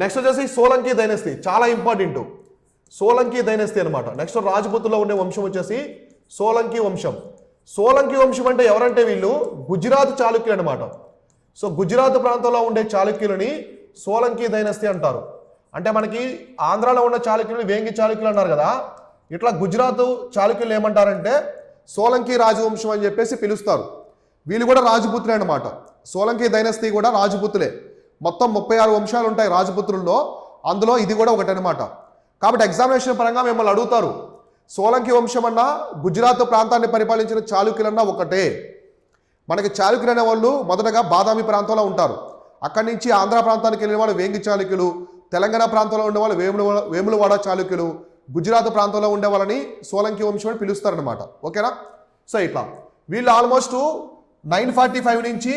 Next వచ్చేసి Solanki dynasty, చాలా important. Solanki dynasty అనమాట. నెక్స్ట్ రాజ్పుత్లో ఉండే వంశం వచ్చేసి సోలంకి వంశం. సోలంకి వంశం అంటే ఎవరంటే వీళ్ళు గుజరాత్ చాళుక్యులు అనమాట. సో గుజరాత్ ప్రాంతంలో ఉండే చాళుక్యులని సోలంకి డైనస్టీ అంటారు. అంటే మనకి ఆంధ్రాలో ఉన్న చాళుక్యులని వేంగి చాళుక్యులు అన్నారు కదా, ఇట్లా గుజరాత్ చాళుక్యులు ఏమంటారంటే సోలంకి రాజవంశం అని చెప్పేసి పిలుస్తారు. వీళ్ళు కూడా రాజపుత్రులే అనమాట. సోలంకి డైనస్టీ కూడా రాజపుత్రులే. మొత్తం 36 వంశాలు ఉంటాయి రాజపుత్రుల్లో, అందులో ఇది కూడా ఒకటి అనమాట. కాబట్టి ఎగ్జామినేషన్ పరంగా మిమ్మల్ని అడుగుతారు, సోలంకి వంశం అన్నా గుజరాత్ ప్రాంతాన్ని పరిపాలించిన చాళుక్యులన్నా ఒకటే. మనకి చాళుక్యులు అనే వాళ్ళు మొదటగా బాదామి ప్రాంతంలో ఉంటారు. అక్కడి నుంచి ఆంధ్ర ప్రాంతానికి వెళ్ళిన వాళ్ళు వేంగి చాళుక్యులు, తెలంగాణ ప్రాంతంలో ఉండే వాళ్ళు వేములవాడ చాళుక్యులు, గుజరాత్ ప్రాంతంలో ఉండే వాళ్ళని సోలంకి వంశం అని పిలుస్తారనమాట. ఓకేనా? సో ఇట్లా వీళ్ళు ఆల్మోస్ట్ 945 నుంచి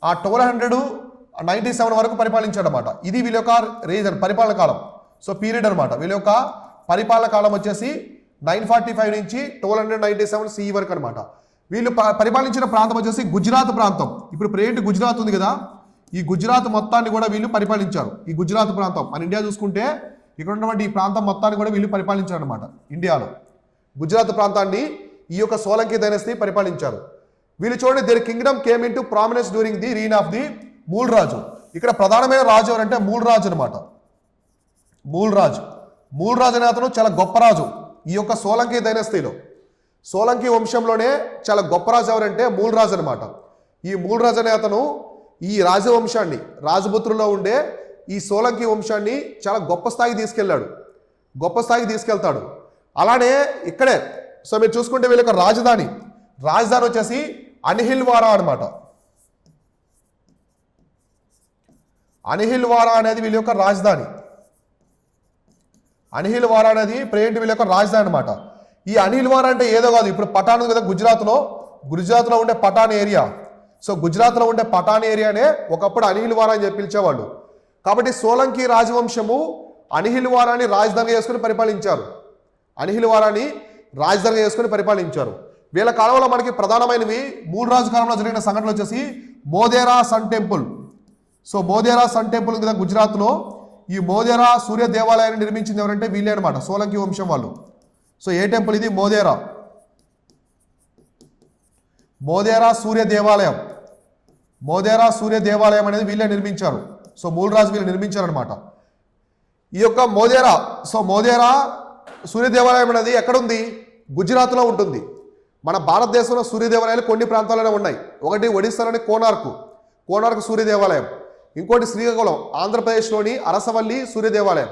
1297 వరకు పరిపాలించాడనమాట. ఇది వీళ్ళ యొక్క రీజన్, పరిపాలన కాలం. సో పీరియడ్ అనమాట. వీళ్ళ యొక్క పరిపాలన కాలం వచ్చేసి 945 నుంచి 1297 CE వరకు అనమాట. వీళ్ళు పరిపాలించిన ప్రాంతం వచ్చేసి గుజరాత్ ప్రాంతం. ఇప్పుడు ప్రెజెంట్ గుజరాత్ ఉంది కదా, ఈ గుజరాత్ మొత్తాన్ని కూడా వీళ్ళు పరిపాలించారు. ఈ గుజరాత్ ప్రాంతం మన ఇండియా చూసుకుంటే ఇక్కడ ఉన్నటువంటి ఈ ప్రాంతం మొత్తాన్ని కూడా వీళ్ళు పరిపాలించారు అనమాట. ఇండియాలో గుజరాత్ ప్రాంతాన్ని ఈ యొక్క సోలంకి డైనస్టీ పరిపాలించారు. వీళ్ళు చూడండి, their kingdom came into prominence during the reign of the Mool రాజు. ఇక్కడ ప్రధానమైన రాజు ఎవరంటే మూల్ రాజు అనమాట. మూల్ రాజు అనే అతను చాలా గొప్ప రాజు ఈ యొక్క సోలంకి డైనస్టీలో. సోలంకి వంశంలోనే చాలా గొప్ప రాజు ఎవరంటే మూల్ రాజు అనమాట. ఈ మూల్ రాజు అనే అతను ఈ రాజవంశాన్ని, రాజపుత్రుల్లో ఉండే ఈ సోలంకి వంశాన్ని చాలా గొప్ప స్థాయికి తీసుకెళ్తాడు. అలానే ఇక్కడే సో మీరు చూసుకుంటే వీళ్ళ యొక్క రాజధాని వచ్చేసి అనిహిల్వారా అనమాట. అనిహిల్వారా అనేది వీళ్ళ యొక్క రాజధాని. అనిహిల్వారా అనేది ప్రెజెంట్ వీళ్ళ యొక్క రాజధాని అనమాట. ఈ అనిహిల్వారా అంటే ఏదో కాదు, ఇప్పుడు పఠాన్ ఉంది కదా గుజరాత్లో ఉండే పఠాన్ ఏరియా. సో గుజరాత్లో ఉండే పఠాన్ ఏరియానే ఒకప్పుడు అనిహిల్వారా అని చెప్పి పిలిచేవాళ్ళు. కాబట్టి సోలంకి రాజవంశము అనిహిల్వారాని రాజధానిగా చేసుకుని పరిపాలించారు. వీళ్ళ కాలంలో మనకి ప్రధానమైనవి మూడు రాజు కాలంలో జరిగిన సంఘటనలు వచ్చేసి Modhera sun temple. So Modhera sun temple కదా గుజరాత్లో, ఈ మోదేరా సూర్య దేవాలయాన్ని నిర్మించింది ఎవరంటే వీళ్ళే అనమాట, సోలంకి వంశం వాళ్ళు. సో ఏ టెంపుల్ ఇది? మోదేరా సూర్య దేవాలయం అనేది వీళ్ళే నిర్మించారు. సో మూల రాజు వీళ్ళు నిర్మించారనమాట ఈ యొక్క మోదేరా. సో మోదేరా సూర్య దేవాలయం అనేది ఎక్కడుంది? గుజరాత్లో ఉంటుంది. మన భారతదేశంలో సూర్య దేవాలయాలు కొన్ని ప్రాంతాల్లోనే ఉన్నాయి. ఒకటి ఒడిస్సాలోని కోనార్క్ సూర్య దేవాలయం, ఇంకోటి శ్రీకాకుళం ఆంధ్రప్రదేశ్లోని అరసవల్లి సూర్య దేవాలయం,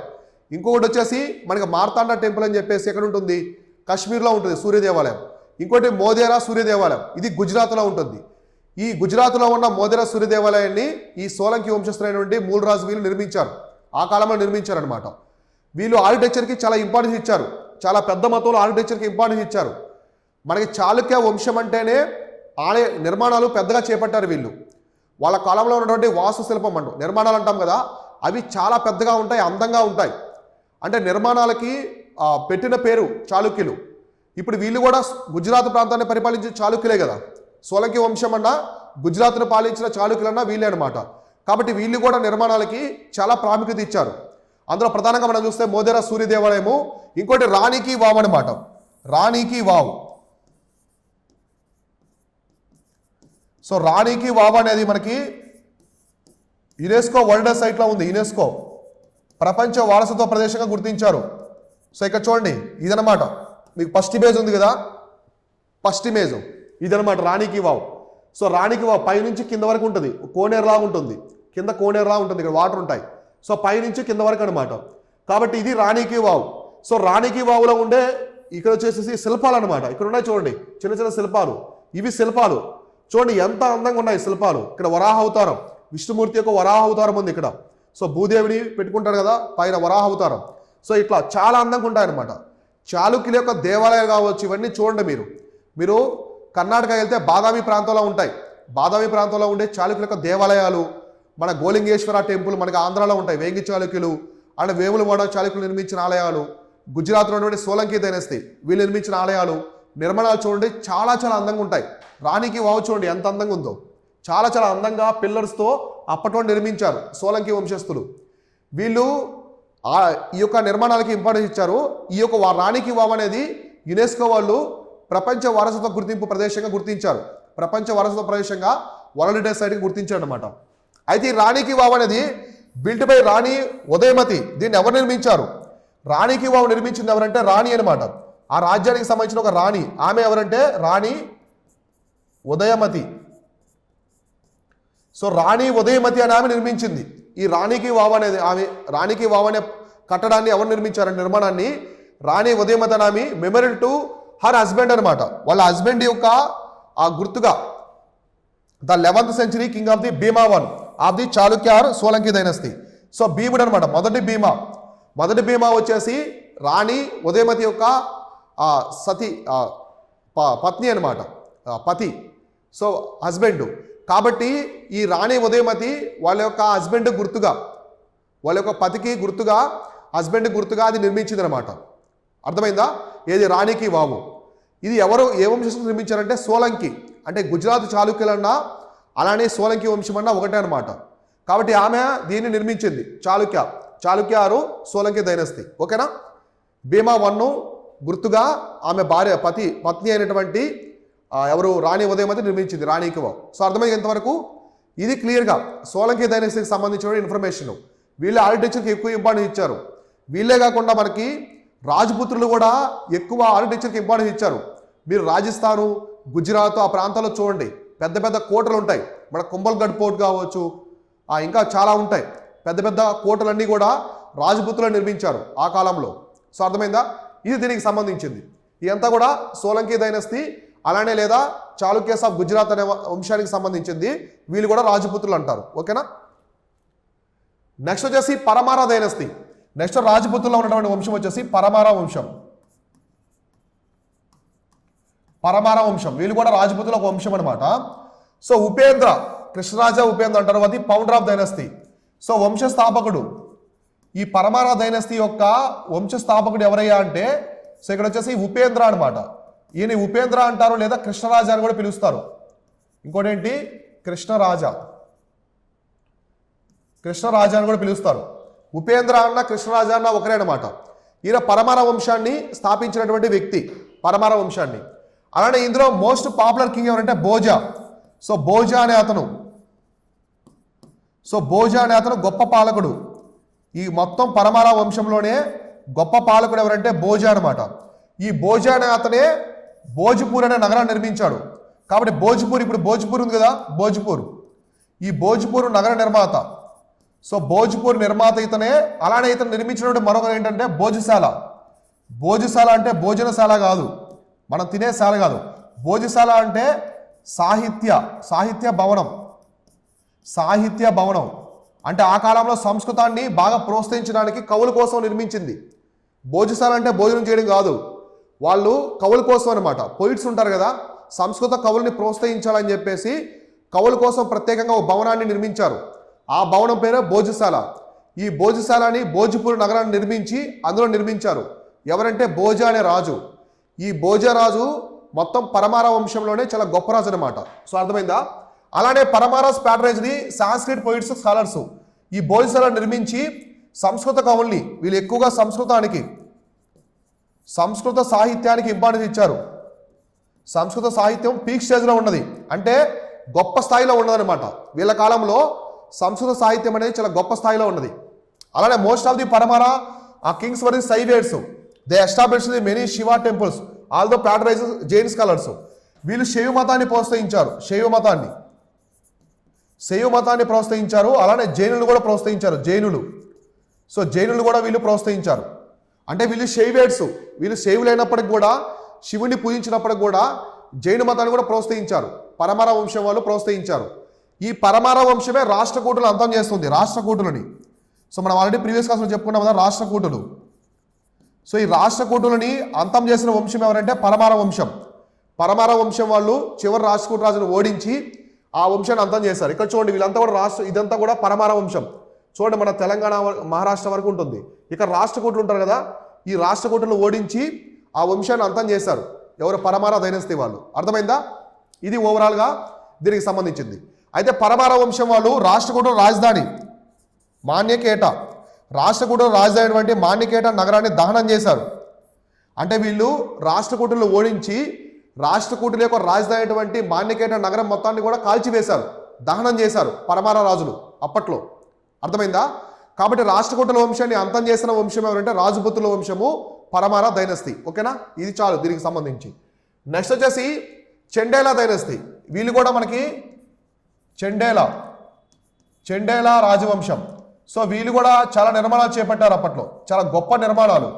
ఇంకొకటి వచ్చేసి మనకి మార్తాండ టెంపుల్ అని చెప్పేసి ఎక్కడ ఉంటుంది? కాశ్మీర్లో ఉంటుంది సూర్య దేవాలయం. ఇంకోటి మోదేరా సూర్య దేవాలయం, ఇది గుజరాత్లో ఉంటుంది. ఈ గుజరాత్లో ఉన్న మోదేరా సూర్య దేవాలయాన్ని ఈ సోలంకి వంశస్థులైనటువంటి మూల్ రాజు వీళ్ళు నిర్మించారు. ఆ కాలంలో నిర్మించారనమాట. వీళ్ళు ఆర్కిటెక్చర్కి చాలా ఇంపార్టెన్స్ ఇచ్చారు. చాలా పెద్ద మొత్తంలో ఆర్కిటెక్చర్కి ఇంపార్టెన్స్ ఇచ్చారు. మనకి చాళుక్య వంశం అంటేనే ఆలయ నిర్మాణాలు పెద్దగా చేపట్టారు వీళ్ళు. వాళ్ళ కాలంలో ఉన్నటువంటి వాస్తుశిల్పం నిర్మాణాలు అంటాం కదా, అవి చాలా పెద్దగా ఉంటాయి, అందంగా ఉంటాయి. అంటే నిర్మాణాలకి పెట్టిన పేరు చాళుక్యులు. ఇప్పుడు వీళ్ళు కూడా గుజరాత్ ప్రాంతాన్ని పరిపాలించే చాళుక్యులే కదా. సోలంకి వంశం అన్నా గుజరాత్ను పాలించిన చాళుక్యులన్నా వీళ్ళే అనమాట. కాబట్టి వీళ్ళు కూడా నిర్మాణాలకి చాలా ప్రాముఖ్యత ఇచ్చారు. అందులో ప్రధానంగా మనం చూస్తే మోదేరా సూర్య దేవాలయము, ఇంకోటి రాణికి వావ్ అనమాట. రాణికి వావ్. సో రాణికి వావ్ అనేది మనకి యునెస్కో వరల్డ్ సైట్లో ఉంది. యునెస్కో ప్రపంచ వారసత్వ ప్రదేశంగా గుర్తించారు. సో ఇక్కడ చూడండి, ఇదనమాట మీకు ఫస్ట్ ఇమేజ్ ఉంది కదా, ఫస్ట్ ఇమేజ్ ఇదనమాట రాణికి వావ్. సో రాణికి వావ్ పైనుంచి కింద వరకు ఉంటుంది, కోనేరులా ఉంటుంది, కింద కోనేరులా ఉంటుంది, ఇక్కడ వాటర్ ఉంటాయి. సో పైనుంచి కింద వరకు అనమాట. కాబట్టి ఇది రాణికి వావ్. సో రాణికి వావులో ఉండే ఇక్కడ వచ్చేసి శిల్పాలు అనమాట. ఇక్కడ ఉన్నాయి చూడండి, చిన్న చిన్న శిల్పాలు. ఇవి శిల్పాలు చూడండి ఎంత అందంగా ఉన్నాయి శిల్పాలు. ఇక్కడ వరాహ అవతారం, విష్ణుమూర్తి యొక్క వరాహ అవతారం ఉంది ఇక్కడ. సో భూదేవిని పెట్టుకుంటారు కదా పైన వరాహ అవతారం. సో ఇట్లా చాలా అందంగా ఉంటాయన్నమాట. చాళుక్యుల యొక్క దేవాలయాలు కావచ్చు, ఇవన్నీ చూడండి. మీరు కర్ణాటక వెళ్తే బాదామి ప్రాంతంలో ఉంటాయి. బాదామి ప్రాంతంలో ఉండే చాళుక్యుల యొక్క దేవాలయాలు, మన గోలింగేశ్వర టెంపుల్ మనకి ఆంధ్రాలో ఉంటాయి. వేంగి చాళుక్యులు అండ్ వేములవాడ చాళుక్యులు నిర్మించిన ఆలయాలు, గుజరాత్లో ఉన్నటువంటి సోలంకి డైనస్టీ వీళ్ళు నిర్మించిన ఆలయాలు, నిర్మాణాలు చూడండి చాలా చాలా అందంగా ఉంటాయి. రాణికి వావ్ చూడండి ఎంత అందంగా ఉందో. చాలా చాలా అందంగా పిల్లర్స్తో అప్పట్లో నిర్మించారు సోలంకి వంశస్థులు. వీళ్ళు ఈ యొక్క నిర్మాణాలకి ఇంపార్టెన్స్ ఇచ్చారు. ఈ యొక్క రాణికి వావ్ అనేది యునెస్కో వాళ్ళు ప్రపంచ వారసత్వ గుర్తింపు ప్రదేశంగా గుర్తించారు. ప్రపంచ వారసత్వ ప్రదేశంగా వరల్డ్ హెరిటేజ్ సైట్కి గుర్తించారు అనమాట. అయితే ఈ రాణికి వావ్ అనేది బిల్ట్ బై రాణి ఉదయమతి. దీన్ని ఎవరు నిర్మించారు? రాణికి వావ్ నిర్మించింది ఎవరంటే రాణి అనమాట. ఆ రాజ్యానికి సంబంధించిన ఒక రాణి. ఆమె ఎవరంటే రాణి ఉదయమతి. సో రాణి ఉదయమతి అని ఆమె నిర్మించింది. ఈ రాణికి వావ్ అనేది రాణికి వావ్ అనే కట్టడాన్ని ఎవరు నిర్మించారంటే నిర్మాణాన్ని రాణి ఉదయమతి అని ఆమె మెమోరియల్ టు హర్ హస్బెండ్ అనమాట. వాళ్ళ హస్బెండ్ యొక్క ఆ గుర్తుగా the 11th century king of the Bhima one of the Chalukya Solanki dynasty. So భీముడు అనమాట మొదటి భీమా వచ్చేసి రాణి ఉదయమతి యొక్క సతి పత్ని అనమాట, పతి. So husband. కాబట్టి ఈ రాణి ఉదయమతి వాళ్ళ యొక్క హస్బెండ్ గుర్తుగా, వాళ్ళ యొక్క పతికి గుర్తుగా, హస్బెండ్ గుర్తుగా అది నిర్మించింది అనమాట. అర్థమైందా? ఏది రాణికి వావు. ఇది ఎవరు ఏ వంశం నిర్మించారంటే సోలంకి. అంటే గుజరాత్ చాళుక్యులన్నా అలానే సోలంకి వంశం అన్నా ఒకటే అనమాట. కాబట్టి ఆమె దీన్ని నిర్మించింది. చాళుక్యారు సోలంకి డైనస్టీ. ఓకేనా? భీమా వన్ను గుర్తుగా ఆమె భార్య పత్ని అయినటువంటి ఎవరు రాణి ఉదయమతి నిర్మించింది రాణికి వావ్. సో అర్థమైంది ఎంతవరకు? ఇది క్లియర్గా సోలంకి డైనస్టీకి సంబంధించిన ఇన్ఫర్మేషన్. వీళ్ళు ఆర్కిటెక్చర్కి ఎక్కువ ఇంపార్టెన్స్ ఇచ్చారు. వీళ్ళే కాకుండా మనకి రాజపుత్రులు కూడా ఎక్కువ ఆర్కిటెక్చర్కి ఇంపార్టెన్స్ ఇచ్చారు. మీరు రాజస్థాను, గుజరాత్ ఆ ప్రాంతాల్లో చూడండి, పెద్ద పెద్ద కోటలు ఉంటాయి. మన కుంభల్గఢ్ పోర్ట్ కావచ్చు, ఇంకా చాలా ఉంటాయి. పెద్ద పెద్ద కోటలన్నీ కూడా రాజపుత్రులు నిర్మించారు ఆ కాలంలో. సో అర్థమైందా? ఇది దీనికి సంబంధించింది. ఇదంతా కూడా సోలంకి డైనస్టీ అలానే లేదా చాళుక్యస్ ఆఫ్ గుజరాత్ అనే వంశానికి సంబంధించింది. వీళ్ళు కూడా రాజపుత్రులు అంటారు. ఓకేనా? నెక్స్ట్ వచ్చేసి పరమారా డైనస్టీ. నెక్స్ట్ రాజపుత్రుల్లో ఉన్నటువంటి వంశం వచ్చేసి పరమారా వంశం. వీళ్ళు కూడా రాజపుత్రుల ఒక వంశం అనమాట. సో ఉపేంద్ర, కృష్ణరాజ ఉపేంద్ర అంటారు. అది ఫౌండర్ ఆఫ్ డైనస్టీ. సో వంశస్థాపకుడు. ఈ పరమారా డైనస్టీ యొక్క వంశస్థాపకుడు ఎవరయ్యా అంటే సో ఇక్కడ వచ్చేసి ఉపేంద్ర అనమాట. ఈయన ఉపేంద్ర అంటారు లేదా కృష్ణరాజా అని కూడా పిలుస్తారు. ఇంకోటి ఏంటి? కృష్ణరాజా అని కూడా పిలుస్తారు. ఉపేంద్ర అన్న కృష్ణరాజా అన్న ఒకరే అనమాట. ఈయన పరమారా వంశాన్ని స్థాపించినటువంటి వ్యక్తి, పరమారా వంశాన్ని. అలానే ఇందులో మోస్ట్ పాపులర్ కింగ్ ఎవరంటే భోజా. సో భోజా అనే అతను గొప్ప పాలకుడు. ఈ మొత్తం పరమారా వంశంలోనే గొప్ప పాలకుడు ఎవరంటే భోజా అనమాట. ఈ భోజా అనే అతనే భోజ్పూర్ అనే నగరాన్ని నిర్మించాడు. కాబట్టి ఇప్పుడు భోజ్పూర్ ఉంది కదా, ఈ భోజ్పూర్ నగర నిర్మాత. సో భోజ్పూర్ నిర్మాత ఇతనే. అలానే ఇతను నిర్మించినటువంటి మరొకరు ఏంటంటే భోజశాల అంటే భోజనశాల కాదు, మనం తినేశాల కాదు. భోజశాల అంటే సాహిత్య భవనం అంటే ఆ కాలంలో సంస్కృతాన్ని బాగా ప్రోత్సహించడానికి కవుల కోసం నిర్మించింది. భోజశాల అంటే భోజనం చేయడం కాదు, వాళ్ళు కవుల కోసం అనమాట. పొయిట్స్ ఉంటారు కదా, సంస్కృత కవుల్ని ప్రోత్సహించాలని చెప్పేసి కవుల కోసం ప్రత్యేకంగా ఒక భవనాన్ని నిర్మించారు. ఆ భవనం పేరు భోజశాల. ఈ భోజశాలని భోజ్పూర్ నగరాన్ని నిర్మించి అందులో నిర్మించారు. ఎవరంటే భోజా అనే రాజు. ఈ భోజా రాజు మొత్తం పరమారా వంశంలోనే చాలా గొప్ప రాజు అనమాట. సో అర్థమైందా? అలానే పరమారాస్ ప్యాటరేజ్ని సాంస్క్రిట్ పొయిట్స్, స్కాలర్స్ ఈ భోజశాల నిర్మించి సంస్కృత కవుల్ని, వీళ్ళు ఎక్కువగా సంస్కృత సాహిత్యానికి ఇంపార్టెన్స్ ఇచ్చారు. సంస్కృత సాహిత్యం పీక్ స్టేజ్లో ఉన్నది, అంటే గొప్ప స్థాయిలో ఉన్నదనమాట. వీళ్ళ కాలంలో సంస్కృత సాహిత్యం అనేది చాలా గొప్ప స్థాయిలో ఉన్నది. అలానే most of the Paramara kings were the Saivites. They establish the many Shiva temples although patronise Jain scholars. వీళ్ళు శైవ మతాన్ని ప్రోత్సహించారు. శైవ మతాన్ని ప్రోత్సహించారు. అలానే జైనులు కూడా ప్రోత్సహించారు. సో జైనులు కూడా వీళ్ళు ప్రోత్సహించారు. అంటే వీళ్ళు శైవేట్స్, వీళ్ళు శైవులైనప్పటికి కూడా శివుని పూజించినప్పటికి కూడా జైన మతాన్ని కూడా ప్రోత్సహించారు. పరమారా వంశం వాళ్ళు ప్రోత్సహించారు. ఈ పరమారా వంశమే రాష్ట్రకూటులు అంతం చేస్తుంది, రాష్ట్రకూటులని. సో మనం ఆల్రెడీ ప్రీవియస్ క్లాస్లో చెప్పుకున్నాం కదా రాష్ట్రకూటులు. సో ఈ రాష్ట్రకూటులని అంతం చేసిన వంశం ఎవరంటే పరమారా వంశం వాళ్ళు చివరి రాష్ట్రకూట రాజును ఓడించి ఆ వంశాన్ని అంతం చేశారు. ఇక్కడ చూడండి, వీళ్ళంతా కూడా ఇదంతా కూడా పరమారా వంశం. చూడండి, మన తెలంగాణ మహారాష్ట్ర వరకు ఉంటుంది. ఇక్కడ రాష్ట్రకూటులు ఉంటారు కదా, ఈ రాష్ట్రకూటులను ఓడించి ఆ వంశాన్ని అంతం చేశారు. ఎవరు? పరమారా డైనస్టీ వాళ్ళు. అర్థమైందా? ఇది ఓవరాల్గా దీనికి సంబంధించింది. అయితే పరమారా వంశం వాళ్ళు రాష్ట్రకూటుల రాజధాని మాన్యకేట, రాష్ట్రకూటుల రాజధాని మాణికేట నగరాన్ని దహనం చేశారు. అంటే వీళ్ళు రాష్ట్రకూటులను ఓడించి రాష్ట్రకూటుల యొక్క రాజధాని మాణికేట నగరం మొత్తాన్ని కూడా కాల్చివేశారు, దహనం చేశారు పరమార రాజులు అప్పట్లో. అర్థమైందా? కాబట్టి రాష్ట్రకూటుల వంశాన్ని అంతం చేసిన వంశం ఎవరంటే రాజపుత్రుల వంశము, పరమార డైనస్టీ. ఓకేనా? ఇది చాలు దీనికి సంబంధించి. నెక్స్ట్ వచ్చేసి చెండేలా డైనస్టీ. వీళ్ళు కూడా మనకి చెండేలా రాజవంశం. సో వీళ్ళు కూడా చాలా నిర్మాణాలు చేపట్టారు అప్పట్లో, చాలా గొప్ప నిర్మాణాలు.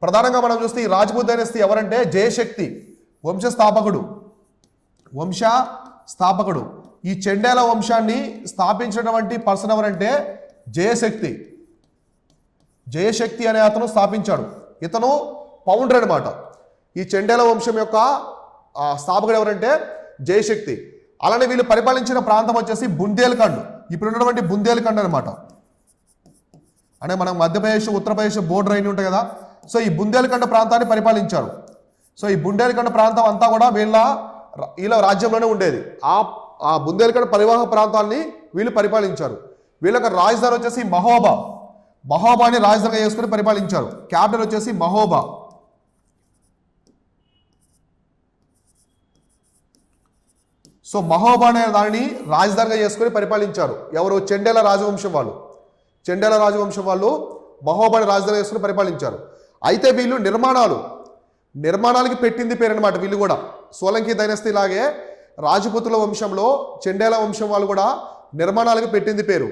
ప్రధానంగా మనం చూస్తే ఈ రాజ్పూత్ డైనస్టీ ఎవరంటే జయశక్తి వంశస్థాపకుడు. ఈ చెండేల వంశాన్ని స్థాపించినటువంటి పర్సన్ ఎవరంటే జయశక్తి అనే అతను స్థాపించాడు. ఇతను ఫౌండర్ అనమాట. ఈ చెండేల వంశం యొక్క స్థాపకుడు ఎవరంటే జయశక్తి. అలానే వీళ్ళు పరిపాలించిన ప్రాంతం వచ్చేసి బుందేల్ఖండ్, ఇప్పుడు ఉన్నటువంటి బుందేల్ఖండ్ అనమాట. అంటే మనం మధ్యప్రదేశ్ ఉత్తరప్రదేశ్ బోర్డర్ అయిన ఉంటాయి కదా, సో ఈ బుందేల్ఖండ్ ప్రాంతాన్ని పరిపాలించారు. సో ఈ బుందేల్ఖండ్ ప్రాంతం అంతా కూడా వీళ్ళ రాజ్యంలోనే ఉండేది. ఆ బుందేల్ఖండ్ పరివాహక ప్రాంతాన్ని వీళ్ళు పరిపాలించారు. వీళ్ళకి రాజధాని వచ్చేసి మహోబాని రాజధానిగా చేసుకుని పరిపాలించారు. క్యాపిటల్ వచ్చేసి మహోబా. సో మహోబా అనే దానిని రాజధానిగా చేసుకుని పరిపాలించారు. ఎవరు? చెండేల రాజవంశం వాళ్ళు మహోబాని రాజధాని చేసుకుని పరిపాలించారు. అయితే వీళ్ళు నిర్మాణాలకి పెట్టింది పేరు అనమాట. వీళ్ళు కూడా సోలంకి డైనస్టీ లాగే రాజపుతుల వంశంలో చెండేల వంశం వాళ్ళు కూడా నిర్మాణాలకి పెట్టింది పేరు.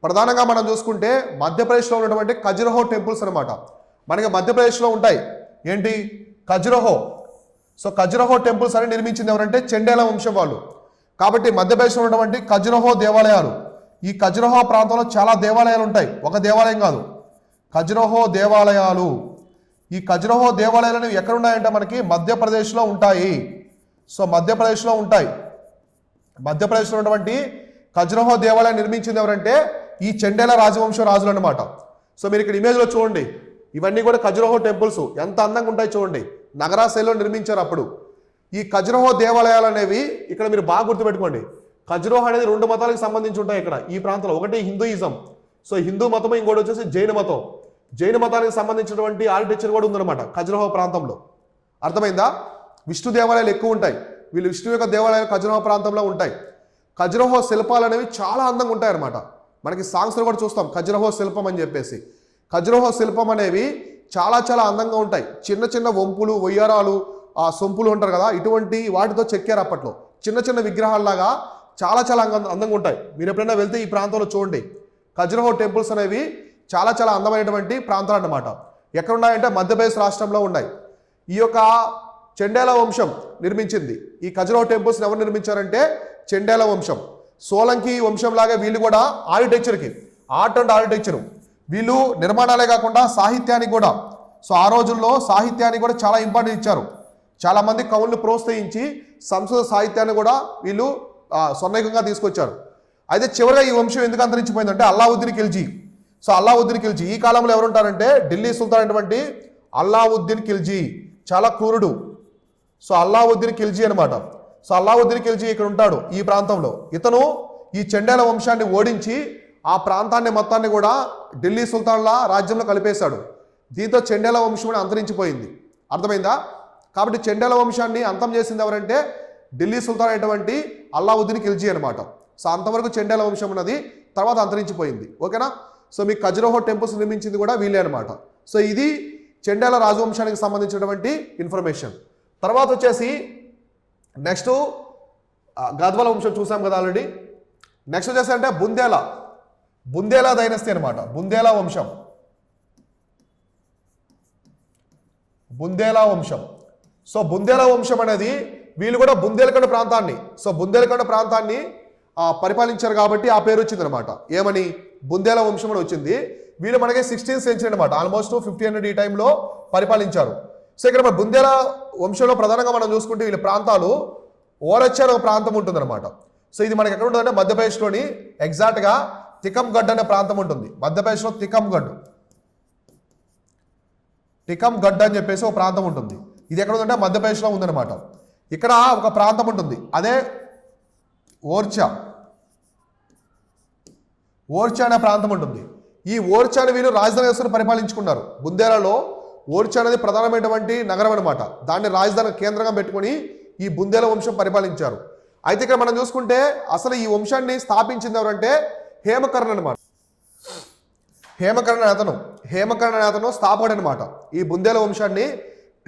ప్రధానంగా మనం చూసుకుంటే మధ్యప్రదేశ్లో ఉన్నటువంటి ఖజురహో టెంపుల్స్ అనమాట. మనకి మధ్యప్రదేశ్లో ఉంటాయి. ఏంటి? ఖజురహో. సో ఖజురహో టెంపుల్స్ అని నిర్మించింది ఎవరంటే చెండేల వంశం వాళ్ళు. కాబట్టి మధ్యప్రదేశ్లో ఉన్నటువంటి ఖజురహో దేవాలయాలు, ఈ ఖజురహో ప్రాంతంలో చాలా దేవాలయాలు ఉంటాయి, ఒక దేవాలయం కాదు, ఖజురహో దేవాలయాలు. ఈ ఖజురహో దేవాలయాలు ఎక్కడ ఉన్నాయంటే మనకి మధ్యప్రదేశ్లో ఉంటాయి. సో మధ్యప్రదేశ్లో ఉన్నటువంటి ఖజురహో దేవాలయం నిర్మించింది ఎవరంటే ఈ చెండేల రాజవంశం రాజులు అనమాట. సో మీరు ఇక్కడ ఇమేజ్లో చూడండి, ఇవన్నీ కూడా ఖజురహో టెంపుల్స్ ఎంత అందంగా ఉంటాయి చూడండి. నగరా శైలిలో నిర్మించారు అప్పుడు. ఈ ఖజురహో దేవాలయాలు అనేవి ఇక్కడ మీరు బాగా గుర్తుపెట్టుకోండి. ఖజురహో అనేది 2 మతాలకు సంబంధించి ఉంటాయి ఇక్కడ ఈ ప్రాంతంలో. ఒకటి హిందూయిజం, సో హిందూ మతం, ఇంకోటి వచ్చేసి జైన మతం. జైన మతానికి సంబంధించినటువంటి ఆర్కిటెక్చర్ కూడా ఉందన్నమాట ఖజురహో ప్రాంతంలో. అర్థమైందా? విష్ణు దేవాలయాలు ఎక్కువ ఉంటాయి. వీళ్ళు విష్ణు యొక్క దేవాలయాలు ఖజురహో ప్రాంతంలో ఉంటాయి. ఖజురహో శిల్పాలు అనేవి చాలా అందంగా ఉంటాయి అన్నమాట. మనకి సాంగ్స్లో కూడా చూస్తాం ఖజురహో శిల్పం అని చెప్పేసి. ఖజురహో శిల్పం అనేవి చాలా అందంగా ఉంటాయి. చిన్న వంపులు, వయ్యారాలు, సొంపులు ఉంటారు కదా, ఇటువంటి వాటితో చెక్కారు అప్పట్లో. చిన్న విగ్రహాల్లాగా చాలా అందంగా ఉంటాయి. మీరు ఎప్పుడైనా వెళ్తే ఈ ప్రాంతంలో చూడండి. ఖజురహో టెంపుల్స్ అనేవి చాలా అందమైనటువంటి ప్రాంతాలు అన్నమాట. ఎక్కడ ఉన్నాయంటే మధ్యప్రదేశ్ రాష్ట్రంలో ఉన్నాయి. ఈ యొక్క చెండేల వంశం నిర్మించింది ఈ ఖజురహో టెంపుల్స్. ఎవరు నిర్మించారంటే చెండేల వంశం. సోలంకి వంశం లాగా వీళ్ళు కూడా ఆర్ట్ అండ్ ఆర్కిటెక్చర్, వీళ్ళు నిర్మాణాలే కాకుండా సాహిత్యానికి కూడా. సో ఆ రోజుల్లో సాహిత్యానికి కూడా చాలా ఇంపార్టెంట్ ఇచ్చారు. చాలా మంది కవులను ప్రోత్సహించి సంస్కృత సాహిత్యాన్ని కూడా వీళ్ళు స్వర్ణయుగంగా తీసుకొచ్చారు. అయితే చివరిగా ఈ వంశం ఎందుకు అంతరించిపోయిందంటే అల్లావుద్దీన్ ఖిల్జీ. సో అల్లావుద్దీన్ ఖిల్జీ ఈ కాలంలో ఎవరుంటారంటే ఢిల్లీ సుల్తాన్ అయినటువంటి అల్లావుద్దీన్ ఖిల్జీ, చాలా క్రూరుడు. సో అల్లావుద్దీన్ ఖిల్జీ అనమాట. సో అల్లావుద్దీన్ ఖిల్జీ ఇక్కడ ఉంటాడు ఈ ప్రాంతంలో. ఇతను ఈ చెండేల వంశాన్ని ఓడించి ఆ ప్రాంతాన్ని మొత్తాన్ని కూడా ఢిల్లీ సుల్తాన్ల రాజ్యంలో కలిపేశాడు. దీంతో చెండేల వంశం అంతరించిపోయింది. అర్థమైందా? కాబట్టి చెండేల వంశాన్ని అంతం చేసింది ఎవరంటే ఢిల్లీ సుల్తాన్ అయినటువంటి అల్లావుద్దీన్ ఖిల్జీ అనమాట. సో అంతవరకు చెండేల వంశం ఉన్నది, తర్వాత అంతరించిపోయింది. ఓకేనా? సో మీకు ఖజురహో టెంపుల్స్ నిర్మించింది కూడా వీళ్ళే అనమాట. సో ఇది చెండేల రాజవంశానికి సంబంధించినటువంటి ఇన్ఫర్మేషన్. తర్వాత వచ్చేసి నెక్స్ట్ గద్వాల వంశం చూసాం కదా ఆల్రెడీ. నెక్స్ట్ వచ్చేసి అంటే బుందేలా డైనస్టీ అనమాట. బుందేలా వంశం. సో బుందేలా వంశం అనేది వీళ్ళు కూడా బుందేల్ఖండ్ ప్రాంతాన్ని పరిపాలించారు కాబట్టి ఆ పేరు వచ్చింది అనమాట. ఏమని? బుందేలా వంశం అని వచ్చింది. వీళ్ళు మనకి 16th సెంచరీ అనమాట. ఆల్మోస్ట్ 1500 ఈ టైంలో పరిపాలించారు. సో ఇక్కడ మన బుందేలా వంశంలో ప్రధానంగా మనం చూసుకుంటే వీళ్ళ ప్రాంతాలు ఓరచ్చ అనే ఒక ప్రాంతం ఉంటుందన్నమాట. సో ఇది మనకి ఎక్కడ ఉంటుందంటే మధ్యప్రదేశ్లోని ఎగ్జాక్ట్గా తికమ్గఢ్ అనే ప్రాంతం ఉంటుంది. మధ్యప్రదేశ్లో తికమ్గఢ్ అని చెప్పేసి ఒక ప్రాంతం ఉంటుంది. ఇది ఎక్కడ ఉందంటే మధ్యప్రదేశ్లో ఉందన్నమాట. ఇక్కడ ఒక ప్రాంతం ఉంటుంది, అదే ఓర్చా అనే ప్రాంతం ఉంటుంది. ఈ ఓర్చాని వీళ్ళు రాజధాని వేసుకుని పరిపాలించుకున్నారు. బుందేలాలో ఓర్చా అనేది ప్రధానమైనటువంటి నగరం అనమాట. దాన్ని రాజధాని కేంద్రంగా పెట్టుకుని ఈ బుందేల వంశం పరిపాలించారు. అయితే ఇక్కడ మనం చూసుకుంటే అసలు ఈ వంశాన్ని స్థాపించింది ఎవరంటే హేమకర్ణ అనమాట. హేమకర్ణ అతను స్థాపకుడు అనమాట. ఈ బుందేల వంశాన్ని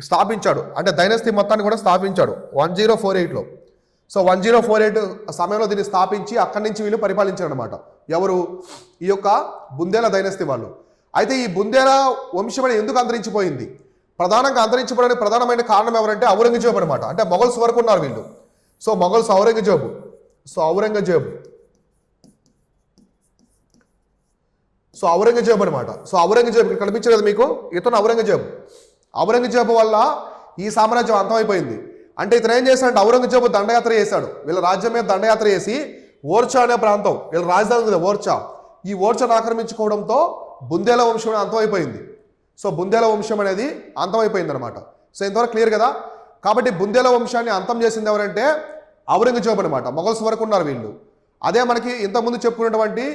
స్థాపించాడు, అంటే డైనస్టీ మొత్తాన్ని కూడా స్థాపించాడు 1048లో. సో 1048 సమయంలో దీన్ని స్థాపించి అక్కడి నుంచి వీళ్ళు పరిపాలించారు అనమాట. ఎవరు? ఈ యొక్క బుందేల డైనస్టీ వాళ్ళు. అయితే ఈ బుందేల వంశం అనేది ఎందుకు అంతరించిపోయింది? ప్రధానంగా అంతరించిపోవడానికి ప్రధానమైన కారణం ఎవరంటే ఔరంగజేబు అనమాట. అంటే మొఘల్స్ వరకు ఉన్నారు వీళ్ళు. సో మొఘల్స్ ఔరంగజేబు అనమాట. సో ఔరంగజేబు ఇక్కడ కనిపించలేదు మీకు, ఇతను ఔరంగజేబు వల్ల ఈ సామ్రాజ్యం అంతమైపోయింది. అంటే ఇతను ఏం చేశాడంటే ఔరంగజేబు దండయాత్ర చేశాడు. వీళ్ళ రాజ్యం మీద దండయాత్ర చేసి ఓర్చా అనే ప్రాంతం, వీళ్ళ రాజధాని ఉంది ఓర్చా, ఈ ఓర్చాను ఆక్రమించుకోవడంతో బుందేల వంశం అంతమైపోయింది. సో బుందేల వంశం అనేది అంతమైపోయింది అనమాట. సో ఇంతవరకు క్లియర్ కదా? కాబట్టి బుందేల వంశాన్ని అంతం చేసింది ఎవరంటే ఔరంగజేబు అనమాట. మొఘల్స్ వరకు ఉన్నారు వీళ్ళు. అదే మనకి ఇంతకుముందు చెప్పుకున్నటువంటి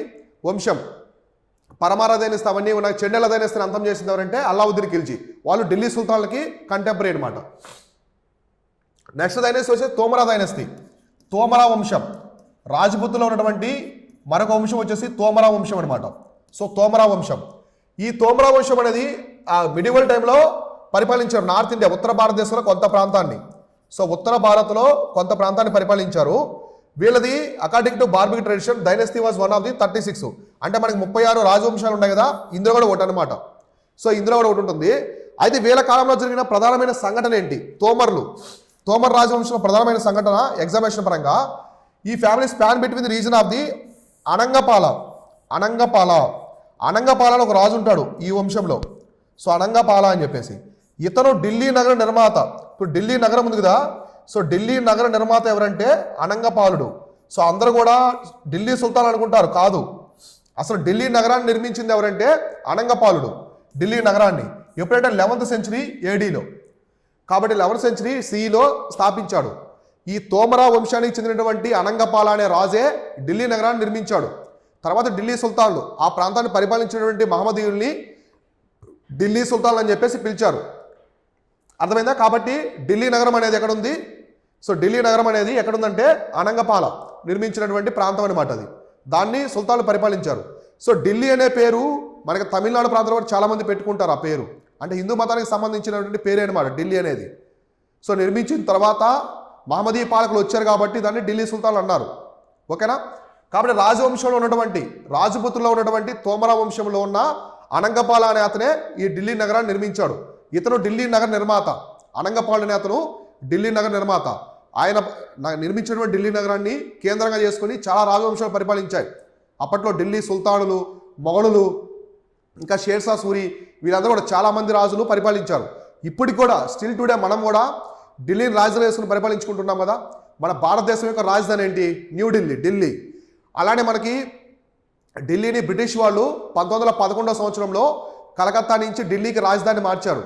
వంశం పరమార దైనస్తి అవన్నీ ఉన్న చెండెల దైనస్తిని అంతం చేసింది ఎవరంటే అల్లావుద్దీన్ ఖిల్జీ. వాళ్ళు ఢిల్లీ సుల్తాన్లకి కంటెంపరీ అనమాట. నెక్స్ట్ డైనస్టీ వచ్చేసి తోమరా డైనస్టీ. తోమరా వంశం రాజ్పుత్లో ఉన్నటువంటి మరొక వంశం వచ్చేసి తోమరా వంశం అనమాట. సో తోమరా వంశం, ఈ తోమరా వంశం అనేది మిడివల్ టైంలో పరిపాలించారు నార్త్ ఇండియా, ఉత్తర భారతదేశంలో కొంత ప్రాంతాన్ని. సో ఉత్తర భారత్లో కొంత ప్రాంతాన్ని పరిపాలించారు. వీళ్ళది according to bardic tradition dynasty was one of the 36. అంటే మనకి 36 రాజవంశాలు ఉన్నాయి కదా, ఇందులో కూడా ఒకటి అనమాట. సో ఇందులో కూడా ఒకటి ఉంటుంది. అయితే వీళ్ళ కాలంలో జరిగిన ప్రధానమైన సంఘటన ఏంటి? తోమర్ రాజవంశంలో ప్రధానమైన సంఘటన ఎగ్జామినేషన్ పరంగా ఈ family span between the region of the Anangapala ఒక రాజు ఉంటాడు ఈ వంశంలో. సో అనంగపాల అని చెప్పేసి ఇతను ఢిల్లీ నగర నిర్మాత. ఇప్పుడు ఢిల్లీ నగరం ఉంది కదా, సో ఢిల్లీ నగర నిర్మాత ఎవరంటే అనంగపాలుడు. సో అందరూ కూడా ఢిల్లీ సుల్తాన్ అనుకుంటారు, కాదు. అసలు ఢిల్లీ నగరాన్ని నిర్మించింది ఎవరంటే అనంగపాలుడు. ఢిల్లీ నగరాన్ని ఎప్పుడంటే 11th century ADలో. కాబట్టి 11th century CEలో స్థాపించాడు. ఈ తోమరా వంశానికి చెందినటువంటి అనంగపాల అనే రాజే ఢిల్లీ నగరాన్ని నిర్మించాడు. తర్వాత ఢిల్లీ సుల్తాన్లు ఆ ప్రాంతాన్ని పరిపాలించినటువంటి మహమ్మదీయుల్ని ఢిల్లీ సుల్తాన్లు అని చెప్పేసి పిలిచారు. అర్థమైందా? కాబట్టి ఢిల్లీ నగరం అనేది ఎక్కడుంది? సో ఢిల్లీ నగరం అనేది ఎక్కడుందంటే అనంగపాల నిర్మించినటువంటి ప్రాంతం అనమాట. అది దాన్ని సుల్తాన్లు పరిపాలించారు. సో ఢిల్లీ అనే పేరు మనకి తమిళనాడు ప్రాంతంలో కూడా చాలామంది పెట్టుకుంటారు. ఆ పేరు అంటే హిందూ మతానికి సంబంధించినటువంటి పేరే అనమాట ఢిల్లీ అనేది. సో నిర్మించిన తర్వాత మహమ్మదీ పాలకులు వచ్చారు కాబట్టి దాన్ని ఢిల్లీ సుల్తాన్లు అన్నారు. ఓకేనా? కాబట్టి రాజవంశంలో ఉన్నటువంటి రాజపుత్రులో ఉన్నటువంటి తోమరా వంశంలో ఉన్న అనంగపాల అనే అతనే ఈ ఢిల్లీ నగరాన్ని నిర్మించాడు. ఇతను ఢిల్లీ నగర నిర్మాత. అనంగపాల్ అనే అతను ఢిల్లీ నగర నిర్మాత. ఆయన నిర్మించినటువంటి ఢిల్లీ నగరాన్ని కేంద్రంగా చేసుకుని చాలా రాజవంశాలు పరిపాలించాయి. అప్పట్లో ఢిల్లీ సుల్తానులు, మొఘలులు, ఇంకా షేర్షా సూరి వీళ్ళందరూ కూడా చాలామంది రాజులు పరిపాలించారు. ఇప్పటికి కూడా స్టిల్ టుడే మనం కూడా ఢిల్లీని రాజధాని వేసుకుని పరిపాలించుకుంటున్నాం కదా. మన భారతదేశం యొక్క రాజధాని ఏంటి? ఢిల్లీ. అలానే మనకి ఢిల్లీని బ్రిటిష్ వాళ్ళు 1911వ సంవత్సరంలో కలకత్తా నుంచి ఢిల్లీకి రాజధాని మార్చారు.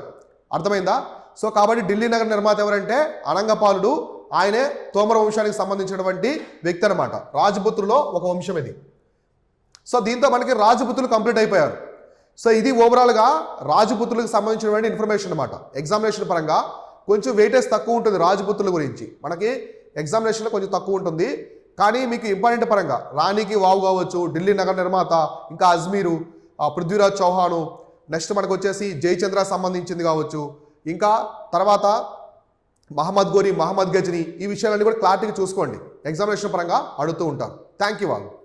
అర్థమైందా? సో కాబట్టి ఢిల్లీ నగర నిర్మాత ఎవరంటే అనంగపాలుడు. ఆయనే తోమర వంశానికి సంబంధించినటువంటి వ్యక్తి అనమాట. రాజపుత్రులో ఒక వంశం ఇది. సో దీంతో మనకి రాజపుత్రులు కంప్లీట్ అయిపోయారు. సో ఇది ఓవరాల్గా రాజపుత్రులకు సంబంధించినటువంటి ఇన్ఫర్మేషన్ అనమాట. ఎగ్జామినేషన్ పరంగా కొంచెం వెయిటేజ్ తక్కువ ఉంటుంది రాజపుత్రుల గురించి. మనకి ఎగ్జామినేషన్లో కొంచెం తక్కువ ఉంటుంది, కానీ మీకు ఇంపార్టెంట్ పరంగా రాణికి వావు కావచ్చు, ఢిల్లీ నగర నిర్మాత, ఇంకా అజ్మీరు, పృథ్వీరాజ్ చౌహాను, నెక్స్ట్ మనకు వచ్చేసి జయచంద్ర సంబంధించింది కావచ్చు, ఇంకా తర్వాత మహమ్మద్ గోరి, మహమ్మద్ గజని, ఈ విషయాలన్నీ కూడా క్లారిటీగా చూసుకోండి. ఎగ్జామినేషన్ పరంగా అడుగుతూ ఉంటారు. థ్యాంక్ యూ వాళ్ళు.